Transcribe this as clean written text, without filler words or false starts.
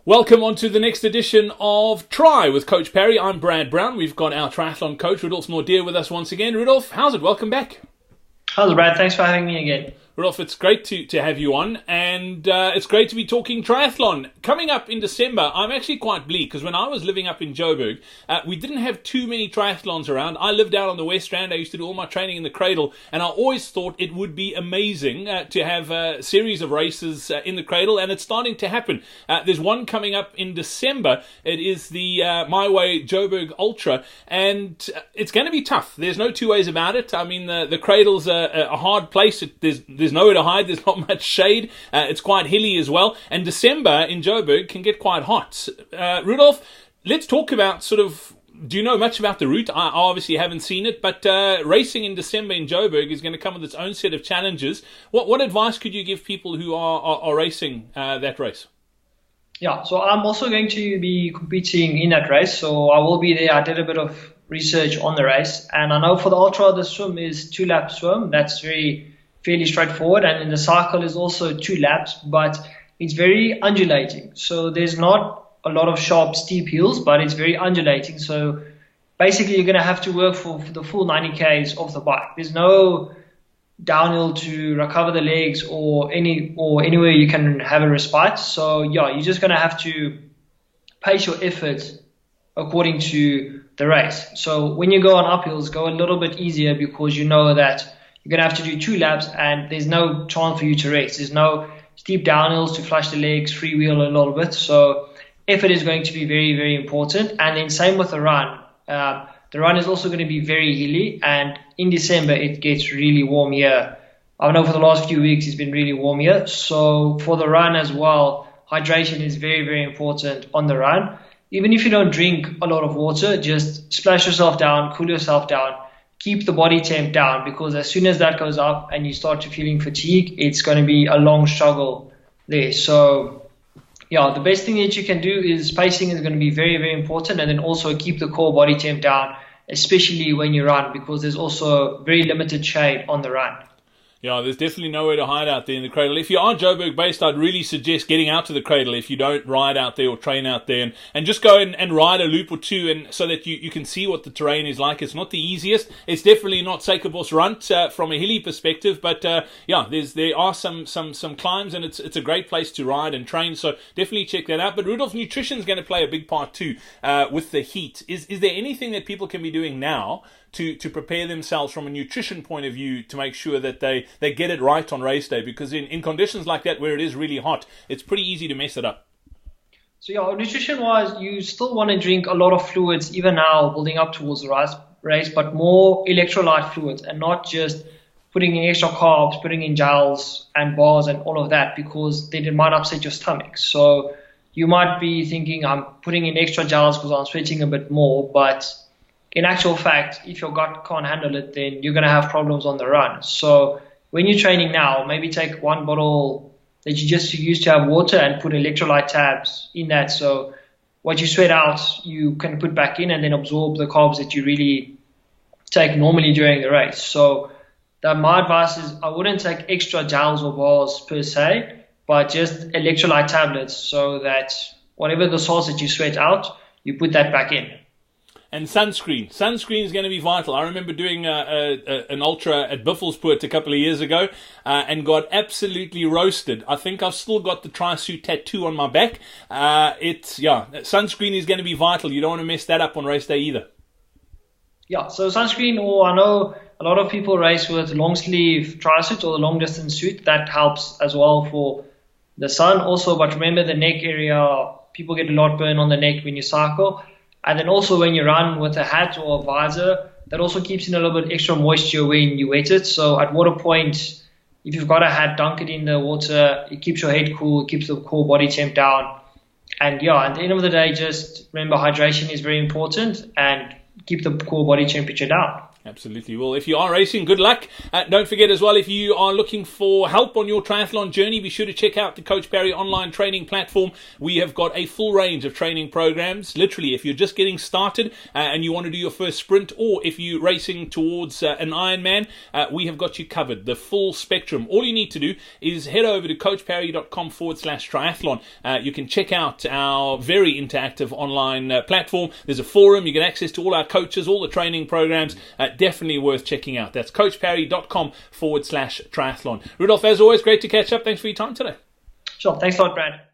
Welcome on to the next edition of Try with Coach Parry. I'm Brad Brown. We've got our triathlon coach, Rudolf Nordeer, with us once again. Rudolf, how's it? Welcome back. How's it, Brad? Thanks for having me again. Rudolf, it's great to have you on, and it's great to be talking triathlon. Coming up in December, I'm actually quite bleak, because when I was living up in Joburg, we didn't have too many triathlons around. I lived out on the West Strand. I used to do all my training in the cradle, and I always thought it would be amazing to have a series of races in the cradle, and it's starting to happen. There's one coming up in December. It is the My Way Joburg Ultra, and it's going to be tough. There's no two ways about it. I mean, the cradle's a hard place. There's nowhere to hide. There's not much shade. It's quite hilly as well. And December in Joburg can get quite hot. Rudolf, let's talk about do you know much about the route? I obviously haven't seen it, but racing in December in Joburg is going to come with its own set of challenges. What advice could you give people who are racing that race? Yeah, so I'm also going to be competing in that race, so I will be there. I did a bit of research on the race, and I know for the ultra, the swim is 2-lap swim. That's fairly straightforward, and then the cycle is also 2 laps, but it's very undulating. So there's not a lot of sharp, steep hills, but it's very undulating. So basically, you're going to have to work for the full 90 Ks off the bike. There's no downhill to recover the legs or anywhere you can have a respite. So yeah, you're just going to have to pace your effort according to the race. So when you go on uphills, go a little bit easier, because you know that you're going to have to do 2 laps and there's no chance for you to race. There's no steep downhills to flush the legs, freewheel a little bit. So effort is going to be very, very important. And then same with the run. The run is also going to be very hilly, and in December it gets really warm here. I know for the last few weeks it's been really warm here. So for the run as well, hydration is very, very important on the run. Even if you don't drink a lot of water, just splash yourself down, cool yourself down, keep the body temp down, because as soon as that goes up and you start to feeling fatigue, it's going to be a long struggle there. So yeah, the best thing that you can do is pacing is going to be very, very important, and then also keep the core body temp down, especially when you run, because there's also very limited shade on the run. Yeah, there's definitely nowhere to hide out there in the cradle. If you are Joburg based, I'd really suggest getting out to the cradle if you don't ride out there or train out there, and just go and ride a loop or two, and so that you can see what the terrain is like. It's not the easiest. It's definitely not Suikerbosrand from a hilly perspective, but yeah, there are some climbs, and it's a great place to ride and train. So definitely check that out. But Rudolf, nutrition is going to play a big part too with the heat. Is there anything that people can be doing now to prepare themselves from a nutrition point of view to make sure that they get it right on race day? Because in conditions like that where it is really hot, it's pretty easy to mess it up. So yeah, nutrition-wise, you still want to drink a lot of fluids even now building up towards the race, but more electrolyte fluids, and not just putting in extra carbs, putting in gels and bars and all of that, because then it might upset your stomach. So you might be thinking, I'm putting in extra gels because I'm sweating a bit more, but in actual fact, if your gut can't handle it, then you're going to have problems on the run. So when you're training now, maybe take 1 bottle that you just used to have water and put electrolyte tabs in that. So what you sweat out, you can put back in and then absorb the carbs that you really take normally during the race. So my advice is I wouldn't take extra gels or bars per se, but just electrolyte tablets, so that whatever the salts that you sweat out, you put that back in. And sunscreen. Sunscreen is going to be vital. I remember doing an ultra at Buffelspoort a couple of years ago and got absolutely roasted. I think I've still got the tri-suit tattoo on my back. Sunscreen is going to be vital. You don't want to mess that up on race day either. Yeah, so sunscreen, or I know a lot of people race with long sleeve tri-suit or the long distance suit. That helps as well for the sun also. But remember, the neck area, people get a lot burn on the neck when you cycle. And then also when you run with a hat or a visor, that also keeps in a little bit extra moisture when you wet it. So at water point, if you've got a hat, dunk it in the water. It keeps your head cool, it keeps the core body temp down. And yeah, at the end of the day, just remember hydration is very important, and keep the core body temperature down. Absolutely. Well, if you are racing, good luck. Don't forget as well, if you are looking for help on your triathlon journey, be sure to check out the Coach Parry online training platform. We have got a full range of training programs. Literally, if you're just getting started and you want to do your first sprint, or if you're racing towards an Ironman, we have got you covered. The full spectrum. All you need to do is head over to coachparry.com/triathlon. You can check out our very interactive online platform. There's a forum. You get access to all our coaches, all the training programs. Definitely worth checking out. That's coachparry.com/triathlon. Rudolph, as always, great to catch up. Thanks for your time today. Sure. Thanks a lot, Brad.